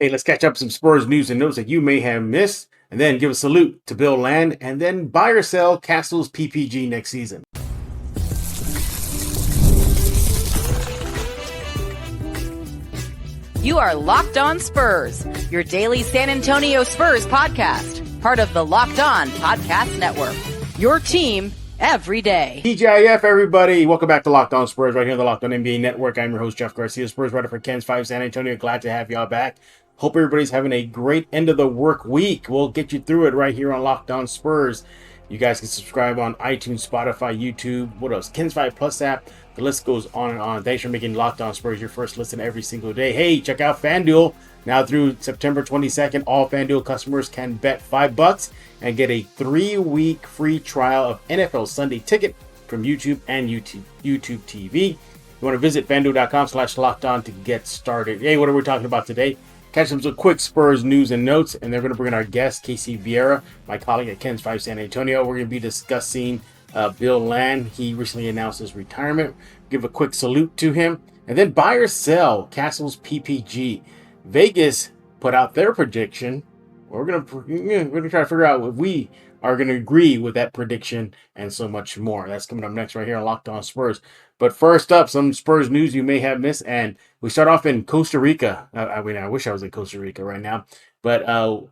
Hey, let's catch up some Spurs news and notes that you may have missed, and then give a salute to Bill Land, and then buy or sell Castle's PPG next season. You are Locked On Spurs, your daily San Antonio Spurs podcast, part of the Locked On Podcast Network, your team every day. TGIF, everybody. Welcome back to Locked On Spurs right here on the Locked On NBA Network. I'm your host, Jeff Garcia, Spurs writer for Ken's 5 San Antonio. Glad to have y'all back. Hope everybody's having a great end of the work week. We'll get you through it right here on Locked On Spurs. You guys can subscribe on iTunes, Spotify, YouTube, what else? Ken's 5 Plus app. The list goes on and on. Thanks for making Locked On Spurs your first listen every single day. Hey, check out FanDuel. Now through September 22nd, all FanDuel customers can bet $5 and get a 3-week free trial of NFL Sunday Ticket from YouTube and YouTube TV. You want to visit FanDuel.com/LockedOn to get started. Hey, what are we talking about today? Catch some quick Spurs news and notes, and they're going to bring in our guest, Casey Viera, my colleague at Ken's 5 San Antonio. We're going to be discussing Bill Land. He recently announced his retirement. Give a quick salute to him. And then buy or sell Castle's PPG. Vegas put out their prediction. We're going to try to figure out if we are going to agree with that prediction and so much more. That's coming up next right here on Locked On Spurs. But first up, some Spurs news you may have missed. And we start off in Costa Rica. I wish I was in Costa Rica right now. But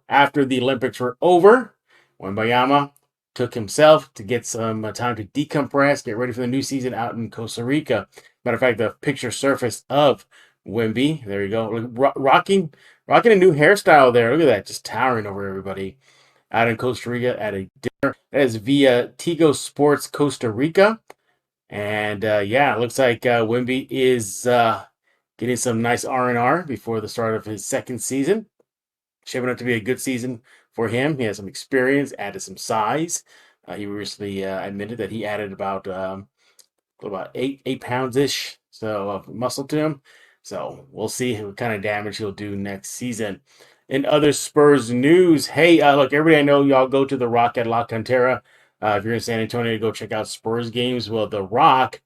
after the Olympics were over, Wembanyama took himself to get some time to decompress, get ready for the new season out in Costa Rica. Matter of fact, the picture surfaced of Wemby. There you go. Rocking a new hairstyle there. Look at that. Just towering over everybody out in Costa Rica at a dinner. That is via Tigo Sports Costa Rica. And it looks like Wemby is getting some nice R&R before the start of his second season. Shaping up to be a good season for him. He has some experience, added some size. He recently admitted that he added about 8 pounds-ish of muscle to him. So we'll see what kind of damage he'll do next season. In other Spurs news, hey, look, everybody I know, y'all go to the Rock at La Cantera. If you're in San Antonio, go check out Spurs games. Well, the Rock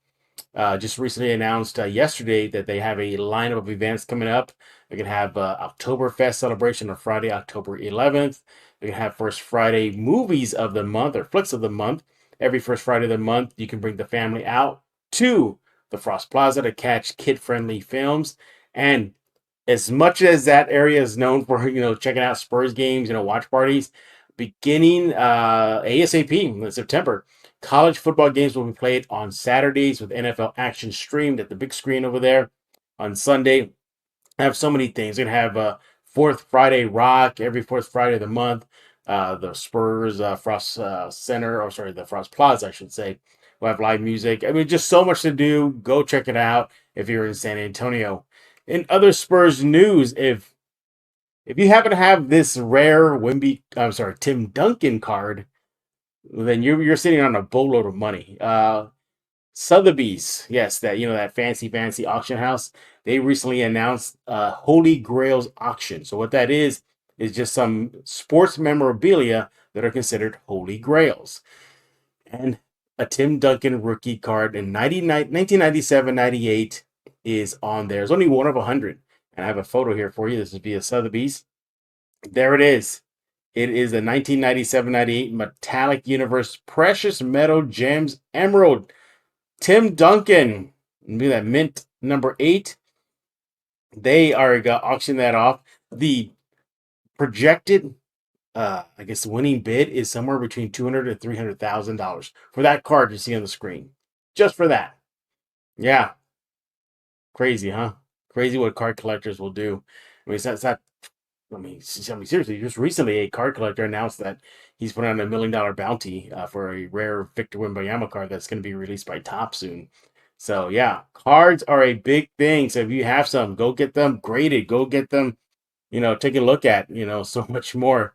just recently announced yesterday that they have a lineup of events coming up. They're going to have Oktoberfest celebration on Friday, October 11th. They're going to have First Friday movies of the month or flicks of the month. Every first Friday of the month, you can bring the family out to the Frost Plaza to catch kid-friendly films. And as much as that area is known for, checking out Spurs games, watch parties, beginning ASAP in September, college football games will be played on Saturdays with NFL action streamed at the big screen over there. On Sunday, I have so many things. We're going to have Fourth Friday Rock every fourth Friday of the month. The Spurs Frost the Frost Plaza, I should say. We'll have live music. I mean, just so much to do. Go check it out if you're in San Antonio. In other Spurs news, if you happen to have this rare Tim Duncan card, then you're sitting on a boatload of money. Sotheby's, yes, that fancy auction house. They recently announced Holy Grails auction. So what that is just some sports memorabilia that are considered Holy Grails. And a Tim Duncan rookie card in 1997-98 is on there. It's only one of 100. And I have a photo here for you. This is via Sotheby's. There it is. It is a 1997-98 Metallic Universe Precious Metal Gems Emerald. Tim Duncan. Look at that, mint number 8. They are going to auction that off. The projected winning bid is somewhere between $200,000 and $300,000 for that card you see on the screen. Just for that. Yeah. Crazy, huh? Crazy what card collectors will do. I mean, seriously, just recently a card collector announced that he's putting on $1 million bounty for a rare Victor Wembanyama card that's going to be released by Top soon. So, yeah, cards are a big thing. So if you have some, go get them graded. Go get them, take a look at, so much more.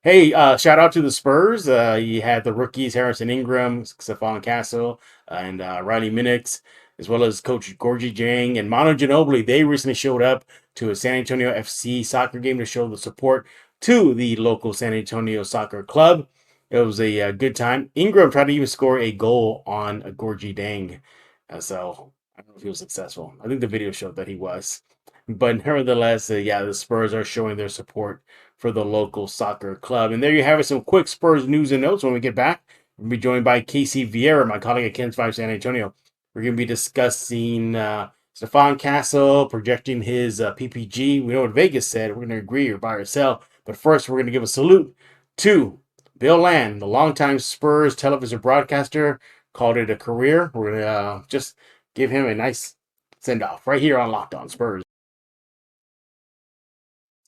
Hey, shout out to the Spurs. You had the rookies, Harrison Ingram, Stephon Castle, and Riley Minix, as well as Coach Gorgie Jang and Manu Ginobili. They recently showed up to a San Antonio FC soccer game to show the support to the local San Antonio soccer club. It was a good time. Ingram tried to even score a goal on Gorgie Jang. So I don't know if he was successful. I think the video showed that he was. But nevertheless, the Spurs are showing their support for the local soccer club. And there you have it, some quick Spurs news and notes. When we get back, we'll be joined by Casey Viera, my colleague at Ken's 5 San Antonio. We're going to be discussing Stephon Castle, projecting his PPG. We know what Vegas said. We're going to agree or buy or sell. But first, we're going to give a salute to Bill Land, the longtime Spurs television broadcaster, called it a career. We're going to just give him a nice send-off right here on Locked On Spurs.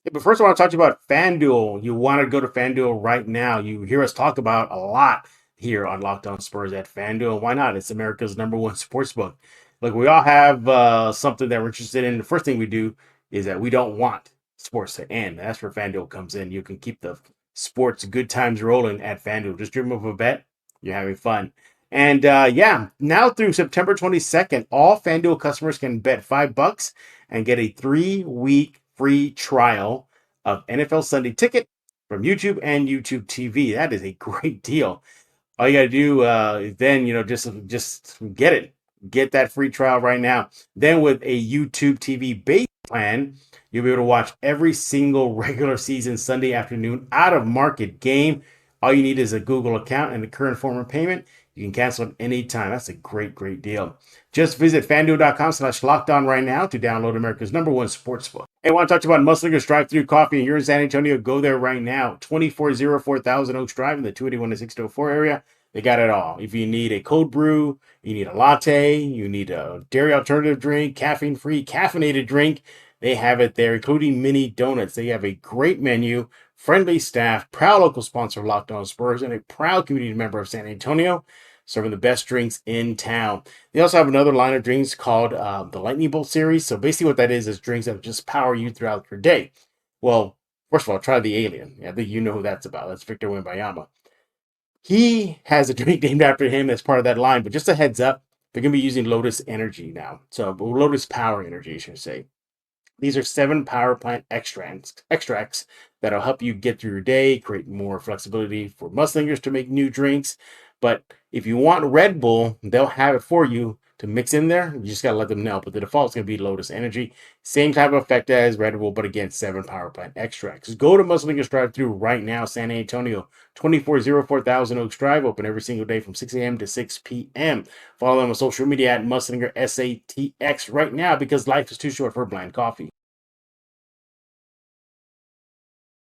Yeah, but first, I want to talk to you about FanDuel. You want to go to FanDuel right now. You hear us talk about a lot here on Locked On Spurs at FanDuel. Why not? It's America's #1 sportsbook. Look, we all have something that we're interested in. The first thing we do is that we don't want sports to end. That's where FanDuel comes in. You can keep the sports good times rolling at FanDuel. Just dream of a bet. You're having fun. And now through September 22nd, all FanDuel customers can bet $5 and get a 3-week free trial of NFL Sunday Ticket from YouTube and YouTube TV. That is a great deal. All you got to do is then, just get it. Get that free trial right now. Then with a YouTube TV base plan, you'll be able to watch every single regular season Sunday afternoon out of market game. All you need is a Google account and a current form of payment. You can cancel at any time. That's a great, great deal. Just visit FanDuel.com/lockedon right now to download America's #1 sportsbook. Hey, I want to talk to you about Muslinger's Drive-Thru Coffee. And you're in San Antonio, go there right now. 2404 Thousand Oaks Drive in the 281 to 604 area. They got it all. If you need a cold brew, you need a latte, you need a dairy alternative drink, caffeine-free, caffeinated drink, they have it there, including mini donuts. They have a great menu, friendly staff, proud local sponsor of Locked On Spurs, and a proud community member of San Antonio, serving the best drinks in town. They also have another line of drinks called the Lightning Bolt series. So basically what that is drinks that just power you throughout your day. Well, first of all, try the Alien. I think you know who that's about. That's Victor Wembanyama. He has a drink named after him as part of that line, but just a heads up, they're going to be using Lotus Energy now. So Lotus Power Energy, I should say. These are 7 power plant extracts that'll help you get through your day, create more flexibility for Musslingers to make new drinks. But if you want Red Bull, they'll have it for you to mix in there. You just got to let them know. But the default is going to be Lotus Energy. Same type of effect as Red Bull, but again, 7 power plant extracts. Go to Muslinger's Drive-Thru right now, San Antonio, 2404 Thousand Oaks Drive, open every single day from 6 a.m. to 6 p.m. Follow them on social media at Muslinger SATX right now because life is too short for bland coffee.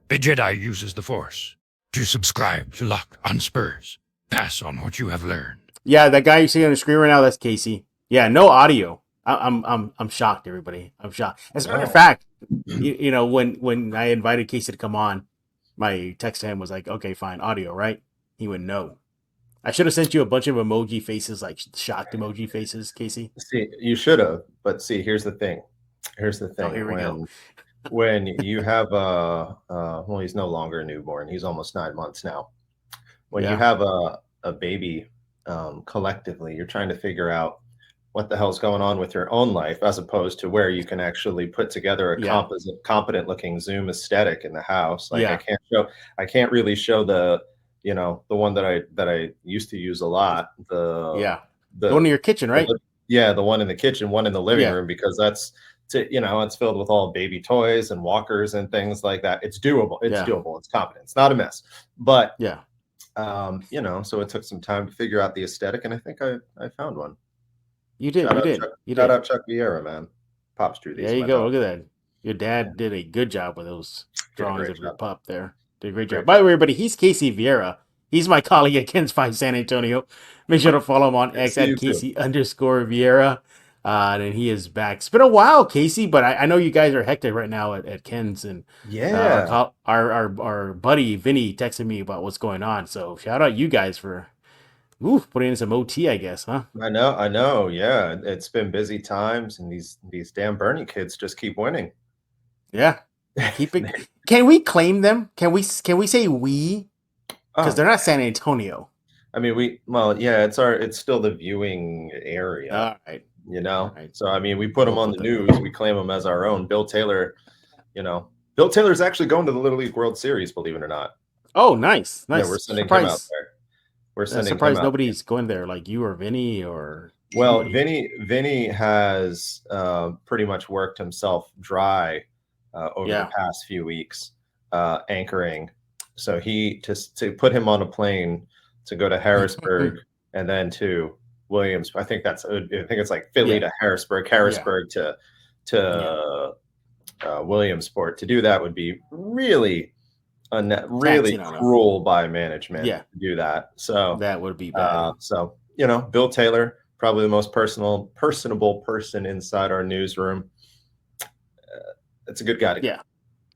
A Jedi uses the Force. To subscribe to Locked On Spurs, pass on what you have learned. Yeah, that guy you see on the screen right now, that's Casey. Yeah, no audio. I'm shocked, everybody. I'm shocked. As a matter of fact, when I invited Casey to come on, my text to him was like, okay, fine, audio, right? He went, no. I should have sent you a bunch of emoji faces, like shocked emoji faces, Casey. See, you should have, but see, here's the thing. Oh, here we go. When you have well, he's no longer a newborn. He's almost 9 months now. When you have a baby, collectively, you're trying to figure out what the hell's going on with your own life, as opposed to where you can actually put together a competent looking Zoom aesthetic in the house. Like I can't really show the one that I used to use a lot. The one in your kitchen, right? The one in the kitchen, one in the living room, because that's it's filled with all baby toys and walkers and things like that. It's doable. It's doable. It's competent. It's not a mess. But so it took some time to figure out the aesthetic, and I think I found one. You did. Shout out Chuck Viera, man. Pops drew these. There you go. Look at that. Your dad did a good job with those drawings of your pup there. Did a great job. By the way, everybody, he's Casey Viera. He's my colleague at Ken's 5 San Antonio. Make sure to follow him on X at Casey_Viera. And he is back. It's been a while, Casey, but I know you guys are hectic right now at Ken's, and our buddy Vinny texted me about what's going on. So shout out you guys for putting in some OT, I guess, huh? I know. Yeah, it's been busy times, and these damn Bernie kids just keep winning. Yeah, keep it. Can we claim them? Can we say we? Because they're not San Antonio. I mean, it's still the viewing area. All right. Right. So I mean, we put them on the news. We claim them as our own. Bill Taylor, Bill Taylor's actually going to the Little League World Series, believe it or not. Oh, nice. Yeah, we're sending him out there. We're sending. Surprised nobody's going there, like you or Vinny or Well, Somebody. Vinny has pretty much worked himself dry over the Yeah. past few weeks, anchoring. So to put him on a plane to go to Harrisburg and then to Williams. I think it's like Philly Yeah. to Harrisburg, Yeah. Yeah. to Williamsport. To do that would be really really Taxing on him. cruel by management Yeah. to do that. So That would be bad. Bill Taylor, probably the most personable person inside our newsroom. It's a good guy to go. Yeah.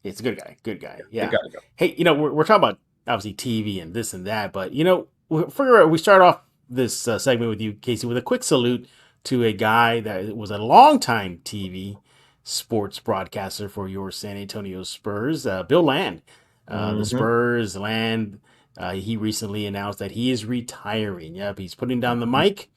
It's a good guy. Good guy. Good Yeah. guy to go. Hey, we're talking about obviously TV and this and that, but we start off this segment with you, Casey, with a quick salute to a guy that was a longtime TV sports broadcaster for your San Antonio Spurs, Bill Land. The Spurs, Land. He recently announced that he is retiring. Yep, he's putting down the mic.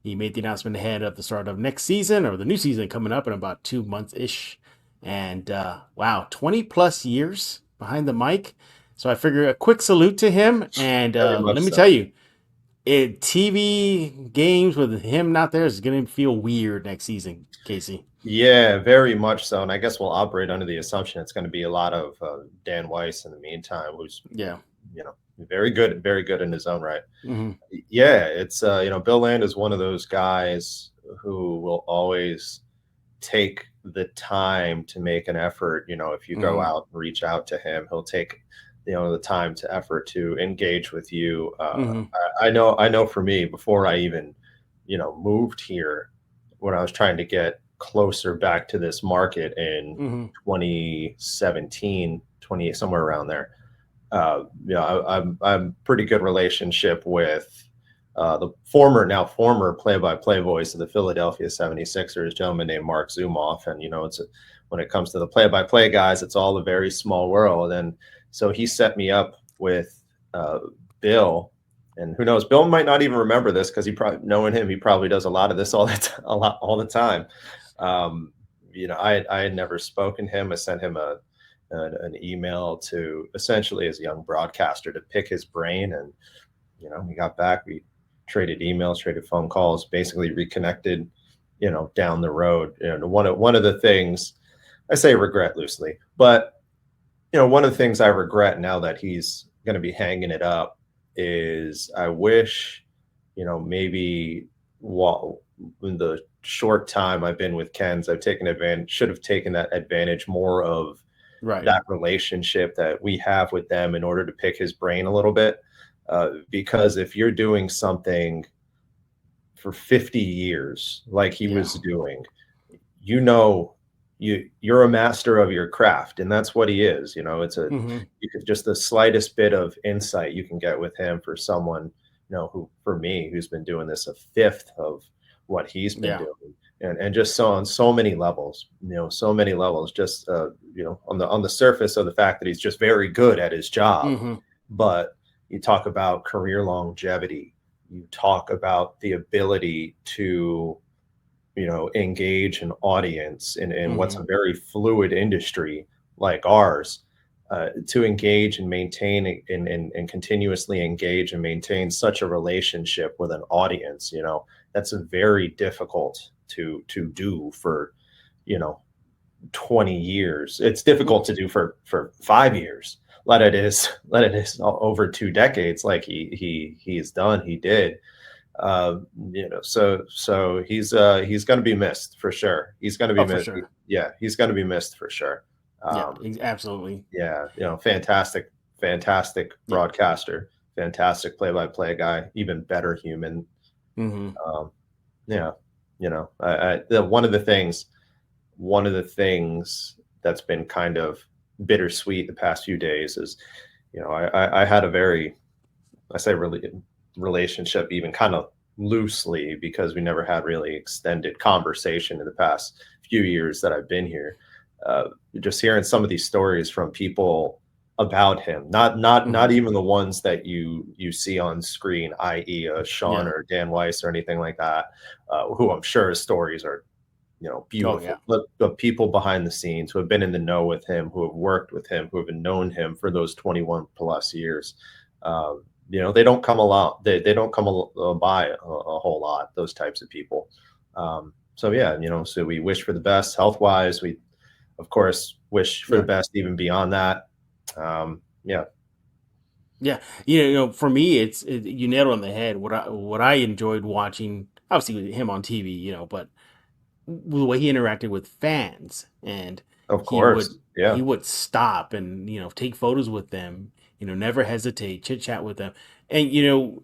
He made the announcement ahead of the start of next season or the new season coming up in about 2 months ish. And wow, 20 plus years behind the mic. So I figure a quick salute to him. And Very much let me so. tell you, TV games with him not there is going to feel weird next season, Casey. Yeah, very much so. And I guess we'll operate under the assumption it's going to be a lot of Dan Weiss in the meantime, who's Yeah. very good in his own right. Mm-hmm. Yeah, it's Bill Land is one of those guys who will always take the time to make an effort. If you go out and reach out to him, he'll take the time to effort to engage with you. I know for me, before I even moved here, when I was trying to get closer back to this market in 2017, somewhere around there, I'm pretty good relationship with the former play-by-play voice of the Philadelphia 76ers, gentleman named Mark Zumoff. And, when it comes to the play-by-play guys, it's all a very small world. And so he set me up with Bill. And who knows, Bill might not even remember this because knowing him, he probably does a lot of this all the time. I had never spoken to him. I sent him an email to essentially as a young broadcaster to pick his brain. And, we got back, we traded emails, traded phone calls, basically reconnected, down the road. One of the things I say regret loosely, but, one of the things I regret now that he's going to be hanging it up is I wish, maybe in the short time I've been with Ken's, should have taken that advantage more of that relationship that we have with them in order to pick his brain a little bit. Because if you're doing something for 50 years, like he was doing, you're a master of your craft, and that's what he is. Just the slightest bit of insight you can get with him for someone, who, for me, who's been doing this a fifth of what he's been doing. And just on so many levels, just, on the surface of the fact that he's just very good at his job. But you talk about career longevity, you talk about the ability to, engage an audience in what's a very fluid industry like ours, to engage and maintain and continuously engage and maintain such a relationship with an audience. That's a very difficult to do for 20 years. It's difficult to do for 5 years, let it is over 2 decades, like he did. So he's going to be missed for sure. He's going to be missed. Sure. Yeah, he's going to be missed for sure. Absolutely. Yeah, fantastic broadcaster, fantastic play-by-play guy, even better human. One of the things that's been kind of bittersweet the past few days is, I had a very, I say really relationship, even kind of loosely, because we never had really extended conversation in the past few years that I've been here. Just hearing some of these stories from people about him, not even the ones that you see on screen, i.e. Sean or Dan Weiss or anything like that, who I'm sure his stories are, beautiful, but people behind the scenes who have been in the know with him, who have worked with him, who have known him for those 21 plus years. they don't come a lot. They don't come by a whole lot. Those types of people. So yeah, so we wish for the best health wise. We, of course, wish for the best even beyond that. Yeah. Yeah, for me, you nailed it on the head. What I enjoyed watching, obviously with him on TV, but the way he interacted with fans, and Of he would course. he Yeah. would stop and take photos with them, never hesitate, chit chat with them. And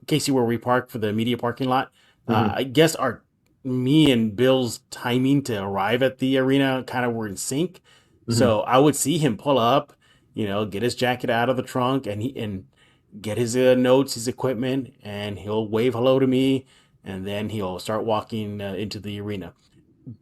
Casey, where we park for the media parking lot, Hmm. I guess our me and Bill's timing to arrive at the arena kind of were in sync. Hmm. So I would see him pull up, get his jacket out of the trunk, and get his notes, his equipment, and he'll wave hello to me, and then he'll start walking into the arena.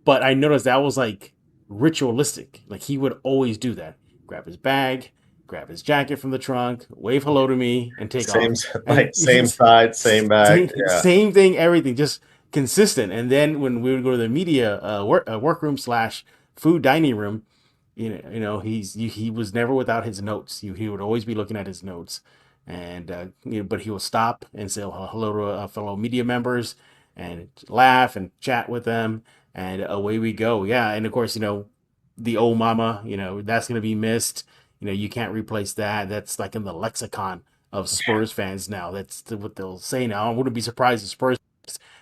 But I noticed that was like ritualistic. Like he would always do that. Grab his bag, grab his jacket from the trunk, wave hello to me, and take Same, off. And like same side, same bag. Yeah. same thing, everything, just consistent. And then when we would go to the media workroom slash food dining room, he was never without his notes. He would always be looking at his notes, and but he will stop and say hello to fellow media members and laugh and chat with them, and away we go. Yeah, and of course, the old mama, that's gonna be missed. You can't replace that. That's like in the lexicon of Spurs fans now. That's what they'll say now. I wouldn't be surprised if Spurs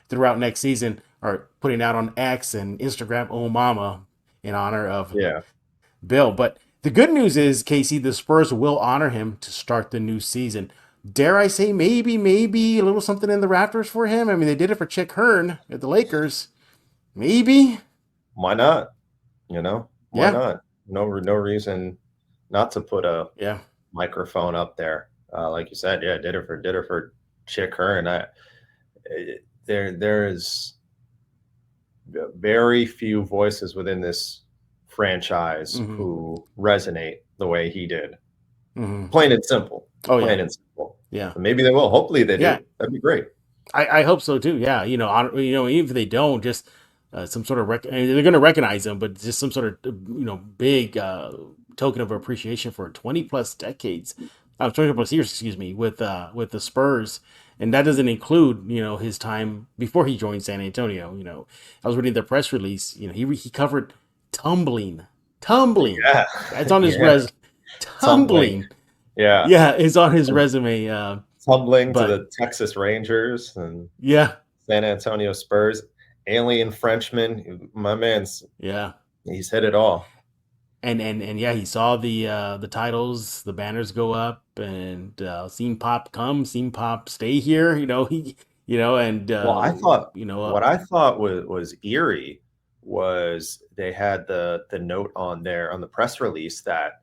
throughout next season are putting out on X and Instagram "old mama" in honor of Yeah. Bill. But the good news is, Casey, the Spurs will honor him to start the new season. Dare I say, maybe a little something in the Raptors for him? I mean, they did it for Chick Hearn at the Lakers. Maybe. Why not? Why Yeah. not? No reason not to put a Yeah. microphone up there. Like you said, yeah, did it for Chick Hearn. There is very few voices within this franchise Mm-hmm. who resonate the way he did. Mm-hmm. Plain and simple. Oh, yeah. Plain and simple. Yeah. And maybe they will. Hopefully they Yeah. do. That'd be great. I hope so too. Yeah. Even if they don't, just some sort of they're going to recognize him, but just some sort of, big token of appreciation for 20 plus decades, 20 plus years, excuse me, with the Spurs. And that doesn't include, his time before he joined San Antonio. I was reading the press release. He covered tumbling. Yeah. That's on his Yeah. Tumbling. tumbling. Yeah. Yeah, it's on his resume. Tumbling to But the Texas Rangers and yeah, San Antonio Spurs. Alien Frenchman. My man's yeah. he's hit it all. And yeah, he saw the titles, the banners go up, and seen Pop come, seen Pop stay here. And Well, I thought what uh, I thought was eerie was they had the note on there on the press release that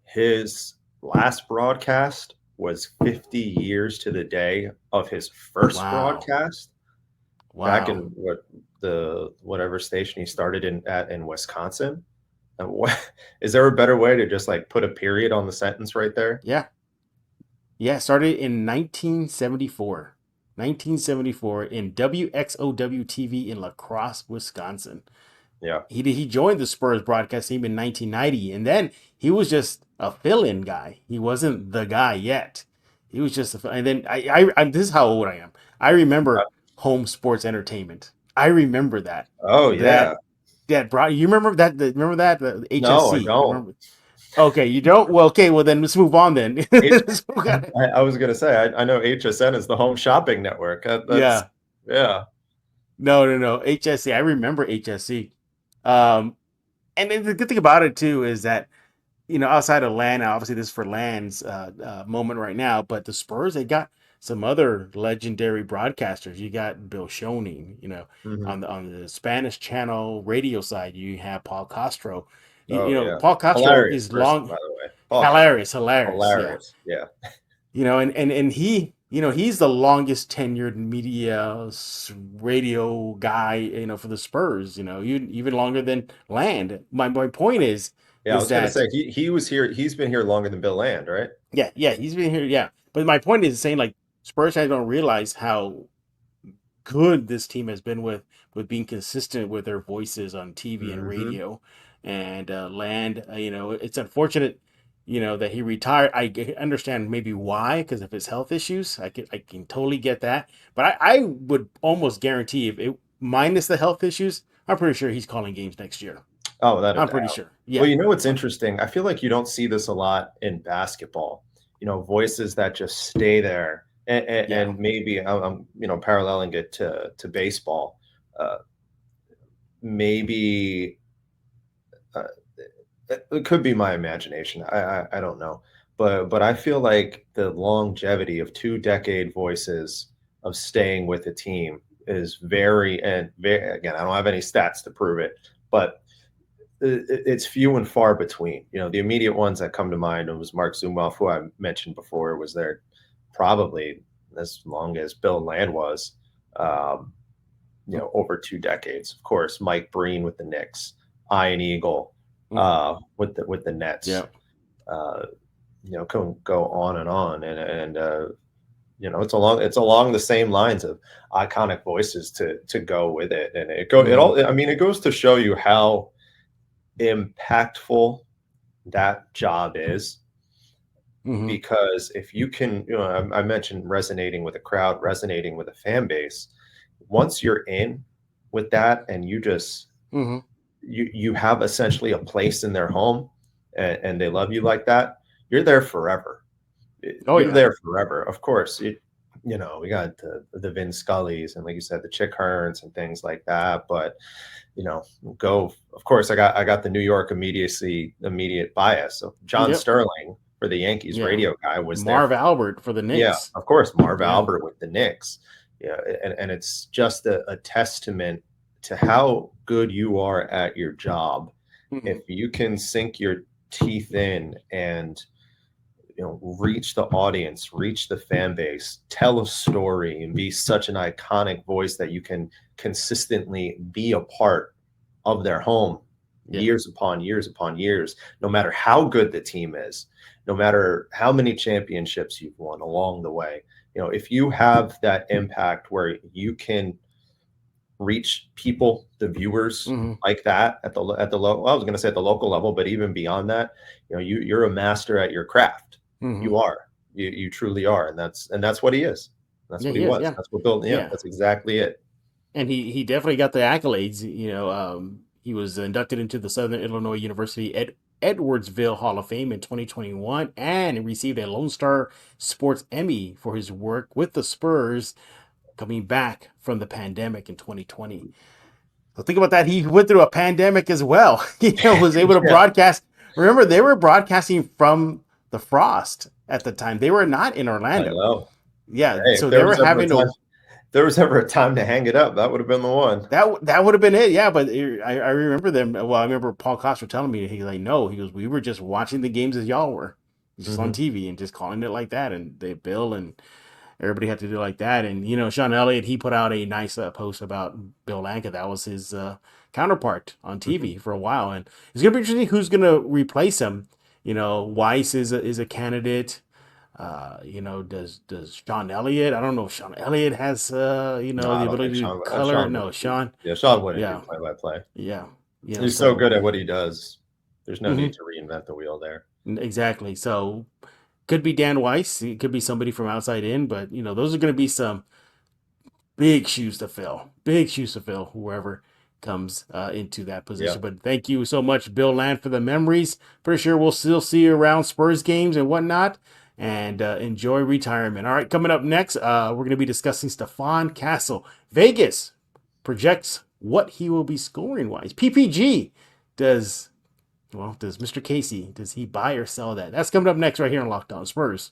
his last broadcast was 50 years to the day of his first wow, broadcast back wow, in whatever station he started in Wisconsin. And is there a better way to just like put a period on the sentence right there? yeah, yeah. Started in 1974, 1974 in WXOW TV in La Crosse, Wisconsin. Yeah. He joined the Spurs broadcast team in 1990, and then he was just a fill-in guy. He wasn't the guy yet. He was just and then this is how old I am. I remember home sports entertainment. I remember that Oh that yeah. that brought you remember that remember that the No, I HSC. don't. Remember? Okay, you don't. Well, okay. Well, then let's move on. Then. I was gonna say I know HSN is the home shopping network. That's Yeah. yeah. No. HSC. I remember HSC. And the good thing about it too is that outside of Land, obviously this is for Land's moment right now, but the Spurs, they got some other legendary broadcasters. You got Bill Schoening, Mhm. on the Spanish channel radio side, you have Paul Castro. Oh yeah. Paul Castro Hilarious is person, by long, the way. Paul Castro. hilarious, yeah. Hilarious. Yeah. And he, he's the longest tenured media radio guy, for the Spurs, even longer than Land. My point Yeah, I is was gonna that say he was here. He's been here longer than Bill Land, right? yeah, he's been here, yeah. But my point is saying like Spurs fans don't realize how good this team has been with being consistent with their voices on TV and Hmm. radio, and Land. It's unfortunate, that he retired. I understand maybe why, because of his health issues. I can totally get that. But I would almost guarantee if it minus the health issues, I'm pretty sure he's calling games next year. Oh, without a I'm pretty doubt. sure. Yeah. Well, you know what's interesting? I feel like you don't see this a lot in basketball. Voices that just stay there, and maybe I'm paralleling it to baseball. Maybe it could be my imagination. I don't know, but I feel like the longevity of 2-decade voices of staying with a team is very again, I don't have any stats to prove it, but it's few and far between. The immediate ones that come to mind was Mark Zumwalt, who I mentioned before, was there probably as long as Bill Land was, over 2 decades. Of course, Mike Breen with the Knicks, Ian Eagle with the Nets. Yeah. Can go on and on, and it's along the same lines of iconic voices to go with it, and it goes to show you how impactful that job is. Because if you can, I mentioned resonating with a crowd, resonating with a fan base. Once you're in with that, and you just you have essentially a place in their home, and they love you like that, you're there forever. You're there forever. Of course, we got the Vin Scullys, and like you said, the Chick Hearns and things like that. But of course, I got the New York immediate bias. So John Sterling for the Yankees radio guy was Marv Albert for the Knicks. Yeah, of course, Marv Albert with the Knicks. Yeah, and it's just a testament to how good you are at your job. If you can sink your teeth in and reach the audience, reach the fan base, tell a story, and be such an iconic voice that you can consistently be a part of their home years upon years upon years, no matter how good the team is, no matter how many championships you've won along the way. If you have that impact where you can reach people, the viewers like that at the local, I was going to say at the local level, but even beyond that, you're a master at your craft. You are, you truly are. And that's what he is. That's what he was. That's what Bill, that's exactly it. And he definitely got the accolades. He was inducted into the Southern Illinois University Edwardsville Hall of Fame in 2021, and he received a Lone Star Sports Emmy for his work with the Spurs coming back from the pandemic in 2020. So think about that. He went through a pandemic as well. Was able to broadcast. Remember, they were broadcasting from the Frost at the time. They were not in Orlando. I know. Yeah, hey, so they were having to. There was ever a time to hang it up, that would have been the one. That would have been it, yeah. But I remember them. Well, I remember Paul Coster telling me, he's like, no, he goes, we were just watching the games as y'all were, just on TV and just calling it like that. And Bill and everybody had to do it like that. And Sean Elliott, he put out a nice post about Bill Lanka. That was his counterpart on TV for a while, and it's gonna be interesting who's gonna replace him. Weiss is a candidate. Does Sean Elliott? I don't know if Sean Elliott has the ability to color. No, Sean. Yeah, Sean wouldn't do play-by-play. Yeah. He's so good at what he does. There's no need to reinvent the wheel there. Exactly. So could be Dan Weiss. It could be somebody from outside in, but those are going to be some big shoes to fill. Whoever comes into that position. Yeah. But thank you so much, Bill Land, for the memories. Pretty sure we'll still see you around Spurs games and whatnot. And enjoy retirement. All right, coming up next, we're going to be discussing Stephon Castle. Vegas projects what he will be scoring-wise. PPG, does Mr. Casey, does he buy or sell that? That's coming up next right here on Locked On Spurs.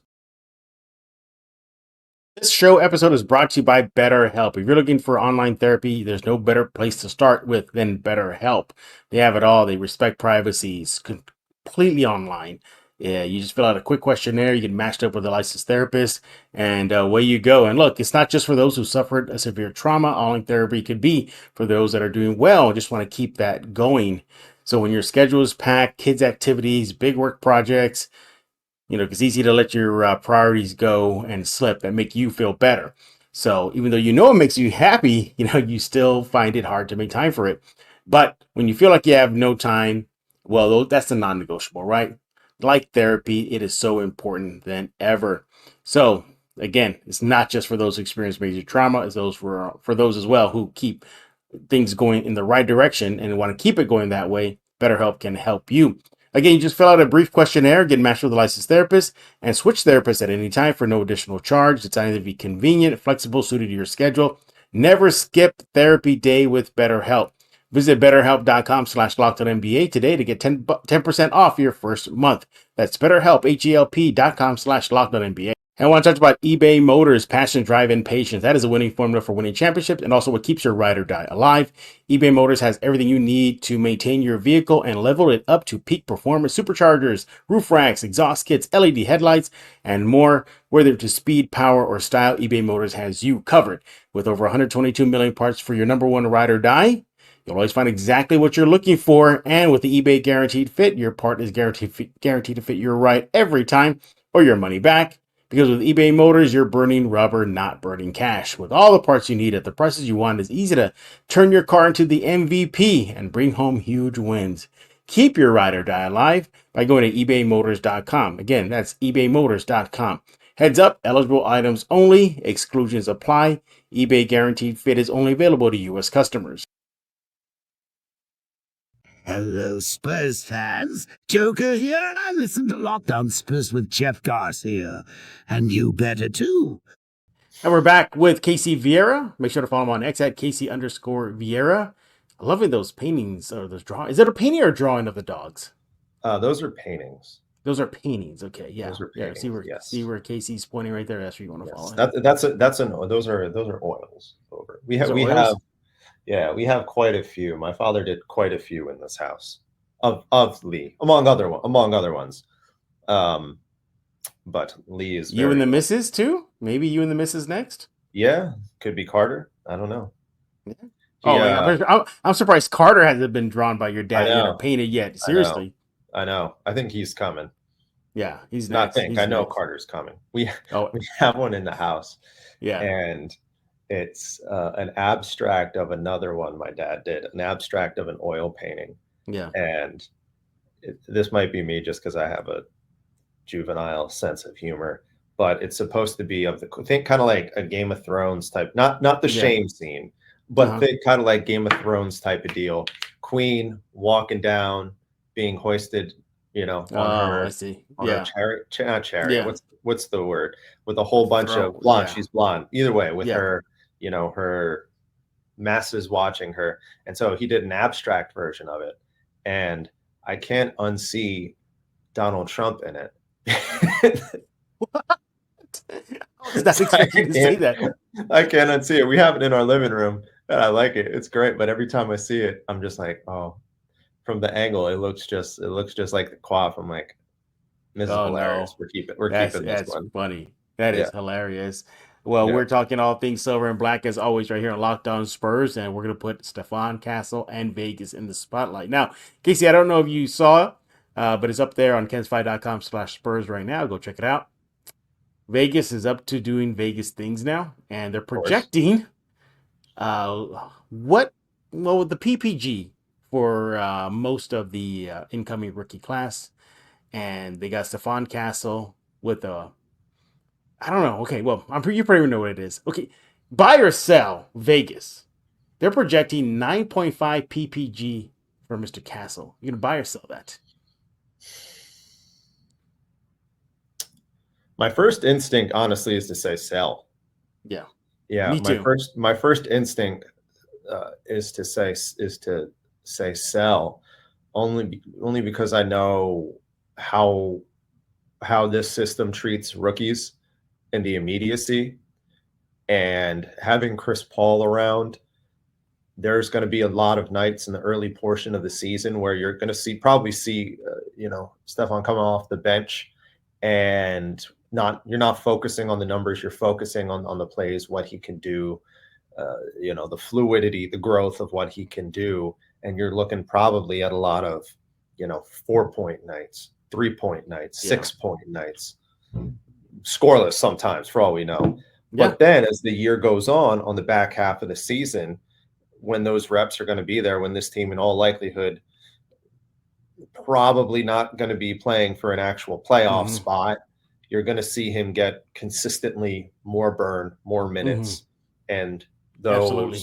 This show episode is brought to you by BetterHelp. If you're looking for online therapy, there's no better place to start with than BetterHelp. They have it all. They respect privacy. It's completely online. Yeah, you just fill out a quick questionnaire, you get matched up with a licensed therapist, and away you go. And look, it's not just for those who suffered a severe trauma. Online therapy could be for those that are doing well and just want to keep that going. So when your schedule is packed, kids' activities, big work projects, it's easy to let your priorities go and slip and make you feel better. So even though it makes you happy, you still find it hard to make time for it. But when you feel like you have no time, well, that's a non-negotiable, right? like therapy, it is so important than ever. So again, it's not just for those who experience major trauma, it's those for those as well who keep things going in the right direction and want to keep it going that way. BetterHelp can help you. Again, you just fill out a brief questionnaire, get matched with a licensed therapist, and switch therapists at any time for no additional charge. It's designed to be convenient, flexible, suited to your schedule. Never skip therapy day with BetterHelp. Visit betterhelp.com/lockedonnba today to get 10% off your first month. That's BetterHelp, HELP.com/lockedonnba. And I want to talk about eBay Motors, passion, drive, and patience. That is a winning formula for winning championships and also what keeps your ride or die alive. eBay Motors has everything you need to maintain your vehicle and level it up to peak performance. Superchargers, roof racks, exhaust kits, LED headlights, and more. Whether to speed, power, or style, eBay Motors has you covered. With over 122 million parts for your number one ride or die, you'll always find exactly what you're looking for. And with the eBay Guaranteed Fit, your part is guaranteed to fit your ride every time or your money back. Because with eBay Motors, you're burning rubber, not burning cash. With all the parts you need at the prices you want, it's easy to turn your car into the MVP and bring home huge wins. Keep your ride or die alive by going to ebaymotors.com. Again, that's ebaymotors.com. Heads up, eligible items only, exclusions apply. eBay Guaranteed Fit is only available to U.S. customers. Hello, Spurs fans. Joker here, and I listen to Locked On Spurs with Jeff Garcia. And you better too. And we're back with Casey Viera. Make sure to follow him on X at Casey_Viera. Loving those paintings or those drawings. Is it a painting or a drawing of the dogs? Those are paintings. Those are paintings. Okay, yeah. Those are paintings, See where Casey's pointing right there. That's where you want to follow him. Those are oils over. We have quite a few. My father did quite a few in this house of Lee, among other ones. But Lee is you and the missus too. Maybe you and the missus next. Yeah, could be Carter. I don't know. Yeah. Yeah. I'm surprised Carter hasn't been drawn by your dad yet or painted yet. Seriously. I know. I think he's coming. Yeah, he's next. I know next. Carter's coming. We have one in the house. Yeah. And it's an abstract of another one my dad did, an abstract of an oil painting. Yeah. And this might be me just because I have a juvenile sense of humor, but it's supposed to be of the think kind of like a Game of Thrones type, not the shame scene, but think kind of like Game of Thrones type of deal. Queen walking down, being hoisted, on her. I see. On her chariot. Not chariot. Yeah. What's the word? With a whole bunch of blonde. Yeah. She's blonde. Either way, with her, her masses watching her. And so he did an abstract version of it. And I can't unsee Donald Trump in it. What? I was not expecting to say that. I can't unsee it. We have it in our living room, and I like it. It's great. But every time I see it, I'm just like, oh. From the angle, it looks just like the quaff. I'm like, this is hilarious. No. We're keeping this one. That's funny. That is hilarious. Well, we're talking all things silver and black as always right here on Locked On Spurs, and we're going to put Stephon Castle and Vegas in the spotlight. Now, Casey, I don't know if you saw it, but it's up there on kensfi.com/Spurs right now. Go check it out. Vegas is up to doing Vegas things now, and they're projecting the PPG for most of the incoming rookie class. And they got Stephon Castle with I don't know. Okay, well, you probably know what it is. Okay, buy or sell Vegas. They're projecting 9.5 PPG for Mr. Castle. You gonna buy or sell that? My first instinct, honestly, is to say sell. Yeah. Me too. My first instinct is to say sell, only because I know how this system treats rookies and the immediacy, and having Chris Paul around, there's going to be a lot of nights in the early portion of the season where you're going to probably see Stephon coming off the bench, and you're not focusing on the numbers, you're focusing on the plays, what he can do, the fluidity, the growth of what he can do. And you're looking probably at a lot of, 4-point nights, 3-point nights, 6-point nights, scoreless sometimes for all we know. Yeah. But then as the year goes on the back half of the season, when those reps are going to be there, when this team in all likelihood probably not going to be playing for an actual playoff Mm-hmm. spot. You're going to see him get consistently more burn, more minutes, and Absolutely.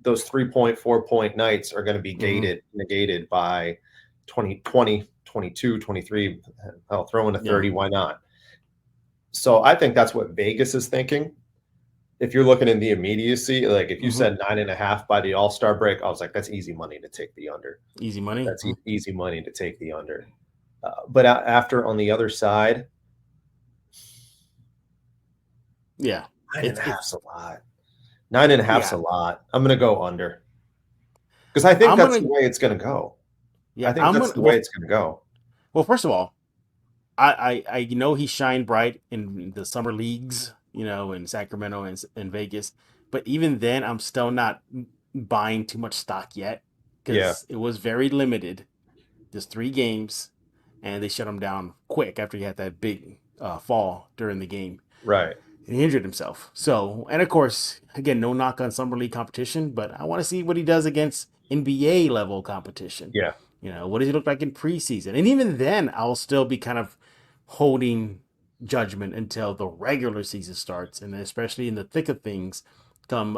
those 3-point, 4-point nights are going to be negated by 20, 22, 23. I'll throw in a 30. Why not? So I think that's what Vegas is thinking. If you're looking in the immediacy, like if you said 9.5 by the All-Star break, I was like, that's easy money to take the under. Easy money. That's easy money to take the under. But after on the other side, 9.5's a lot. 9.5's a lot. I'm going to go under because I think that's the way it's going to go. Yeah, I think that's the way it's going to go. Well, first of all, I know he shined bright in the summer leagues, in Sacramento and Vegas, but even then, I'm still not buying too much stock yet because it was very limited, just 3 games, and they shut him down quick after he had that big fall during the game. Right. And he injured himself. So, and of course, again, no knock on summer league competition, but I want to see what he does against NBA level competition. Yeah. What does he look like in preseason? And even then, I'll still be kind of holding judgment until the regular season starts, and especially in the thick of things come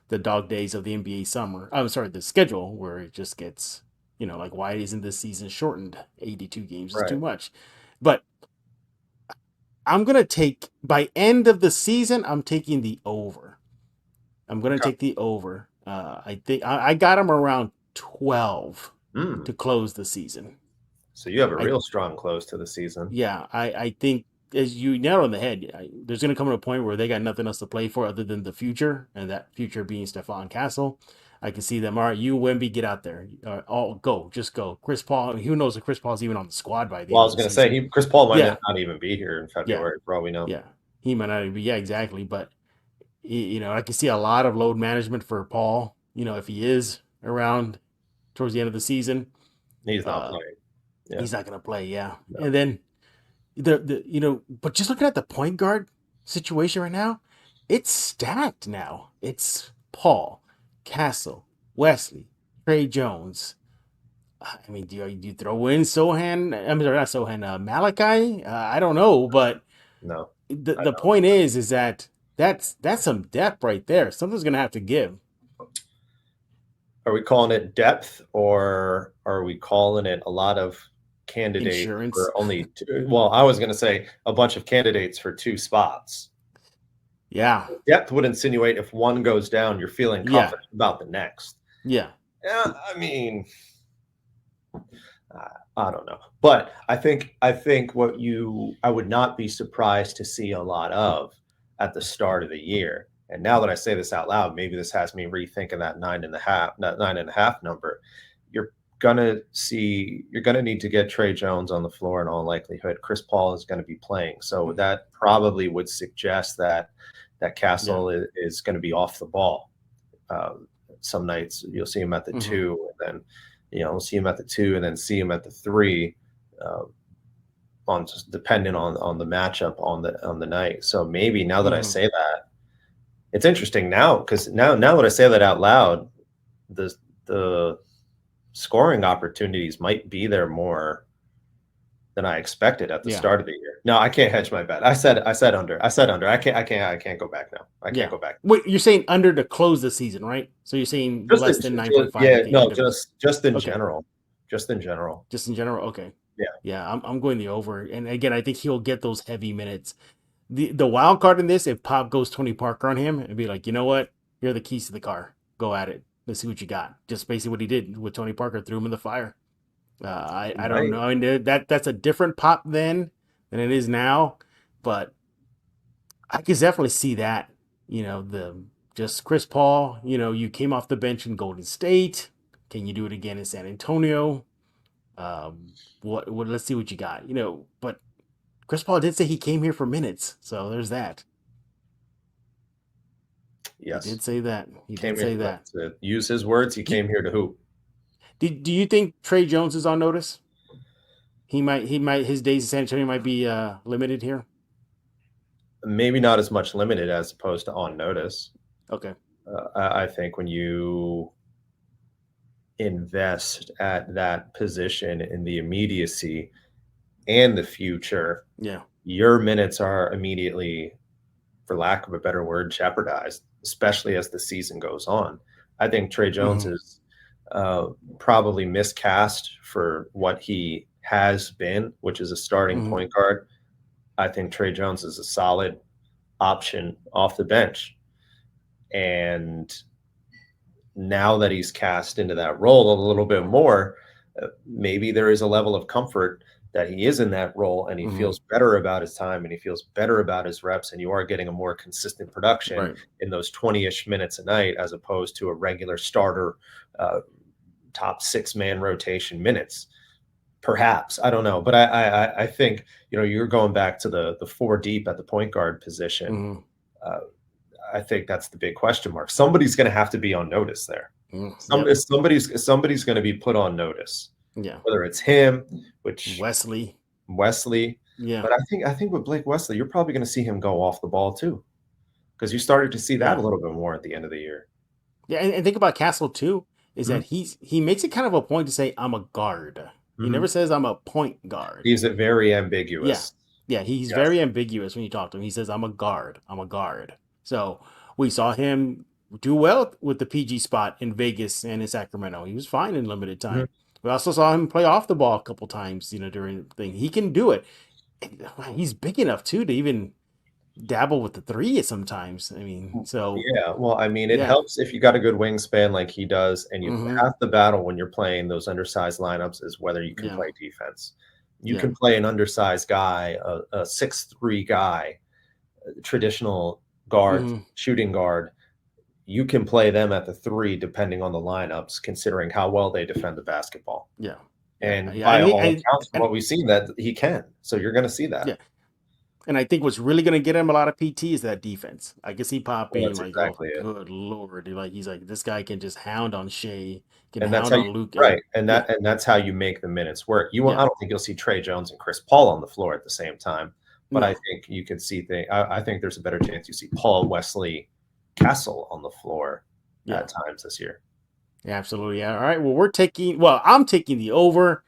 the dog days of the NBA summer. I'm sorry, the schedule where it just gets, like, why isn't this season shortened? 82 games is too much. But I'm going to take, by end of the season, I'm taking the over. I'm going to take the over. I think I got him around 12 to close the season. So you have a real strong close to the season. Yeah, I think, as you nailed on the head, there's going to come to a point where they got nothing else to play for other than the future, and that future being Stephon Castle. I can see them. All right, you Wemby, get out there. Just go. Chris Paul. Who knows if Chris Paul's even on the squad by the end. Well, I was going to say Chris Paul might not even be here in February. Yeah. For all we know. Yeah, he might not even be. Yeah, exactly. But I can see a lot of load management for Paul. If he is around towards the end of the season, he's not playing. Yeah. He's not going to play. Yeah, no. And then but just looking at the point guard situation right now, it's stacked now. It's Paul, Castle, Wesley, Trey Jones. I mean, do you throw in Sohan? I mean, not Sohan, Malachi? I don't know, but no. The point is that that's some depth right there. Something's going to have to give. Are we calling it depth, or are we calling it a lot of candidates Insurance. for only 2? Well, I was going to say a bunch of candidates for 2 spots. Yeah. Depth would insinuate if one goes down, you're feeling confident about the next. Yeah. Yeah. I mean, I don't know, but I think I would not be surprised to see a lot of at the start of the year. And now that I say this out loud, maybe this has me rethinking that 9.5 number. You're going to need to get Trey Jones on the floor in all likelihood. Chris Paul is going to be playing. So that probably would suggest that Castle is going to be off the ball. Some nights you'll see him at the 2, and then, we'll see him at the 2 and then see him at the 3, depending on the matchup on the night. So maybe now that I say that, it's interesting now, because now that I say that out loud, the scoring opportunities might be there more than I expected at the start of the year. No, I can't hedge my bet. I said under. I can't go back now. I can't go back. Wait, you're saying under to close the season, right? So you're saying just less than 9.5? Yeah, no, just in general. Just in general. Just in general. Okay. Yeah. Yeah, I'm going the over, and again, I think he'll get those heavy minutes. The wild card in this, if Pop goes Tony Parker on him, and be like, you know what? Here are the keys to the car. Go at it. Let's see what you got. Just basically what he did with Tony Parker, threw him in the fire. I don't know. I mean, that's a different Pop then than it is now, but I can definitely see that. Just Chris Paul. You came off the bench in Golden State. Can you do it again in San Antonio? Let's see what you got. But Chris Paul did say he came here for minutes, so there's that. Yes, he did say that. To use his words, he came here to hoop. Do you think Trey Jones is on notice? He might. His days in San Antonio might be limited here. Maybe not as much limited as opposed to on notice. Okay. I think invest at that position in the immediacy and the future, your minutes are immediately, for lack of a better word, jeopardized, especially as the season goes on. I think Trey Jones is probably miscast for what he has been, which is a starting point guard. I think Trey Jones is a solid option off the bench. And now that he's cast into that role a little bit more, maybe there is a level of comfort that he is in that role and he feels better about his time and he feels better about his reps, and you are getting a more consistent production in those 20-ish minutes a night as opposed to a regular starter top 6-man rotation minutes. Perhaps, I don't know, but I think, you're going back to the 4 deep at the point guard position. I think that's the big question mark. Somebody's going to have to be on notice there. Somebody's going to be put on notice. Yeah, whether it's him, which Wesley. Yeah, but I think with Blake Wesley, you're probably going to see him go off the ball too, because you started to see that a little bit more at the end of the year. Yeah, and think about Castle too. Is that he makes it kind of a point to say I'm a guard. He never says I'm a point guard. He's very ambiguous. Yeah, he's very ambiguous when you talk to him. He says I'm a guard. I'm a guard. So we saw him do well with the PG spot in Vegas and in Sacramento. He was fine in limited time. We also saw him play off the ball a couple times, during the thing. He can do it. And he's big enough too to even dabble with the 3 sometimes. I mean, so yeah. Well, I mean, it helps if you got a good wingspan like he does, and you have the battle when you're playing those undersized lineups is whether you can play defense. You can play an undersized guy, a 6'3" guy, traditional guard, shooting guard. You can play them at the 3 depending on the lineups, considering how well they defend the basketball. Yeah. And by all accounts, from what we've seen, that he can. So you're going to see that. Yeah. And I think what's really going to get him a lot of PT is that defense. I guess he popped in like, exactly good Lord. He's like, this guy can just hound on Shea, and that's how Luke. Right. And that's how you make the minutes work. I don't think you'll see Trey Jones and Chris Paul on the floor at the same time. But I think you can see I think there's a better chance you see Paul, Wesley, Castle on the floor at times this year. Yeah, absolutely. Yeah. All right. Well, I'm taking the over.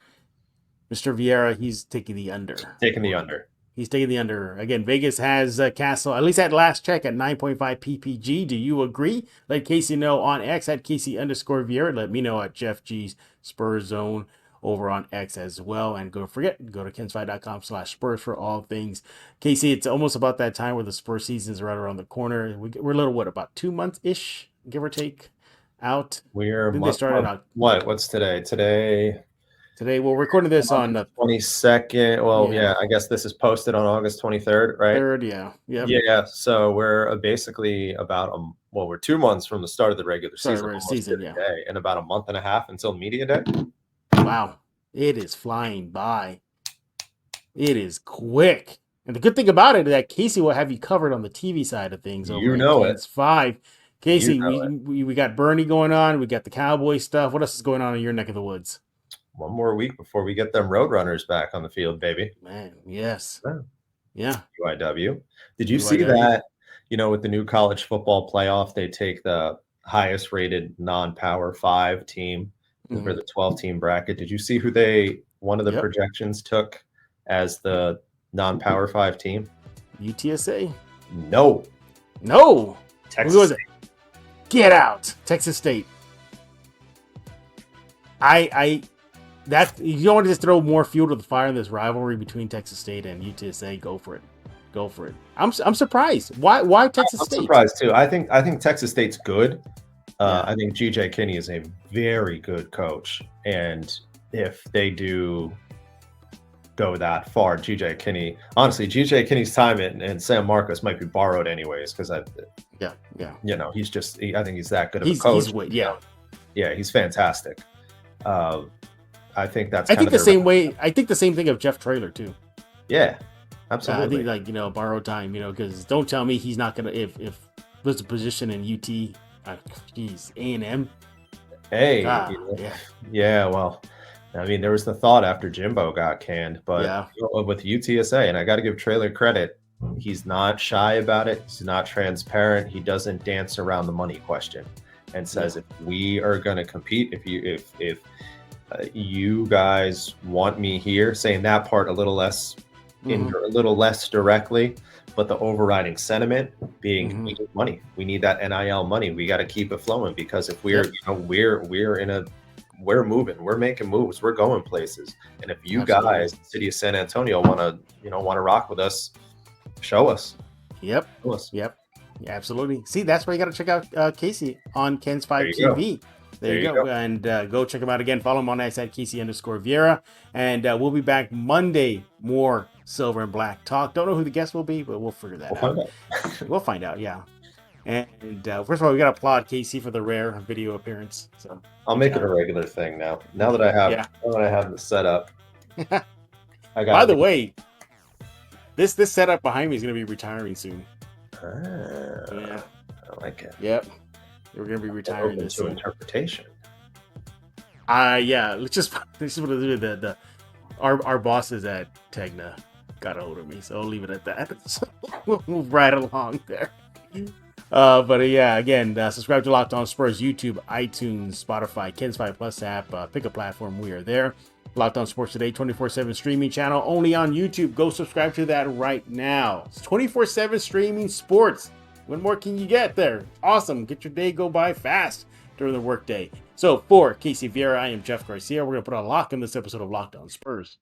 Mr. Viera, he's taking the under. He's taking the under. Again, Vegas has Castle, at least at last check, at 9.5 PPG. Do you agree? Let Casey know on X at Casey_Viera. Let me know at Jeff G's Spurs Zone over on X as well. And go to kensfi.com/Spurs for all things. Casey, it's almost about that time where the Spurs season is right around the corner. We're a little, about 2 months-ish, give or take, out? What's today? Today, we're recording this on the 22nd. Well, I guess this is posted on August 23rd, right? 3rd, yeah. Yeah, so we're basically we're 2 months from the start of the regular season. Day, and about a month and a half until media day. Wow, it is flying by. It is quick. And the good thing about it is that Casey will have you covered on the TV side of things. It's 5. Casey, we got Bernie going on. We got the Cowboy stuff. What else is going on in your neck of the woods? One more week before we get them Roadrunners back on the field, baby. Man, yes. Yeah. UIW. Did you see that, with the new college football playoff, they take the highest rated non-power 5 team for the 12-team bracket? Did you see who one of the projections took as the non-power 5 team? UTSA? No. Texas. Who was it? Get out. Texas State. That you don't want to just throw more fuel to the fire in this rivalry between Texas State and UTSA. Go for it. I'm surprised. Why Texas State? I'm surprised too. I think Texas State's good. I think GJ Kinney is a very good coach, and if they do go that far, GJ Kinney's time and San Marcos might be borrowed anyways, because I think he's that good of a coach. He's fantastic. I think that's. I think the same way. I think the same thing of Jeff Traylor too. Yeah, absolutely. I think borrowed time. Because don't tell me he's not gonna if there's a position in UT. A&M. Hey, well, I mean, there was the thought after Jimbo got canned, but with UTSA, and I got to give Traylor credit, he's not shy about it. He's not transparent. He doesn't dance around the money question. and says, if we are going to compete, if you guys want me here, saying that part a little less a little less directly, but the overriding sentiment being we need money. We need that NIL money. We got to keep it flowing, because if we're we're moving, we're making moves, we're going places. And if you guys, the city of San Antonio, want to rock with us, show us. Yep. Show us. Yep. Yeah, absolutely. See, that's why you got to check out Casey on Ken's 5 TV. There you go. And go check him out again. Follow him on X at Casey_Viera. And we'll be back Monday. More Silver and Black talk. Don't know who the guest will be, but we'll figure that out. We'll find out, yeah. And first of all, we got to applaud Casey for the rare video appearance. So I'll make it a regular thing now. Now that I have the setup. By the way, this setup behind me is going to be retiring soon. Yeah, I like it. Yep, we're going to be retiring this soon. Interpretation. Yeah. Let's just do our bosses at Tegna got a hold of me, so I'll leave it at that. So we'll move right along there. But yeah, again, subscribe to Locked On Spurs, YouTube, iTunes, Spotify, Ken's 5 Plus app, pick a platform. We are there. Locked On Sports Today, 24/7 streaming channel, only on YouTube. Go subscribe to that right now. It's 24/7 streaming sports. What more can you get there? Awesome. Get your day go by fast during the workday. So for Casey Viera, I am Jeff Garcia. We're going to put a lock in this episode of Locked On Spurs.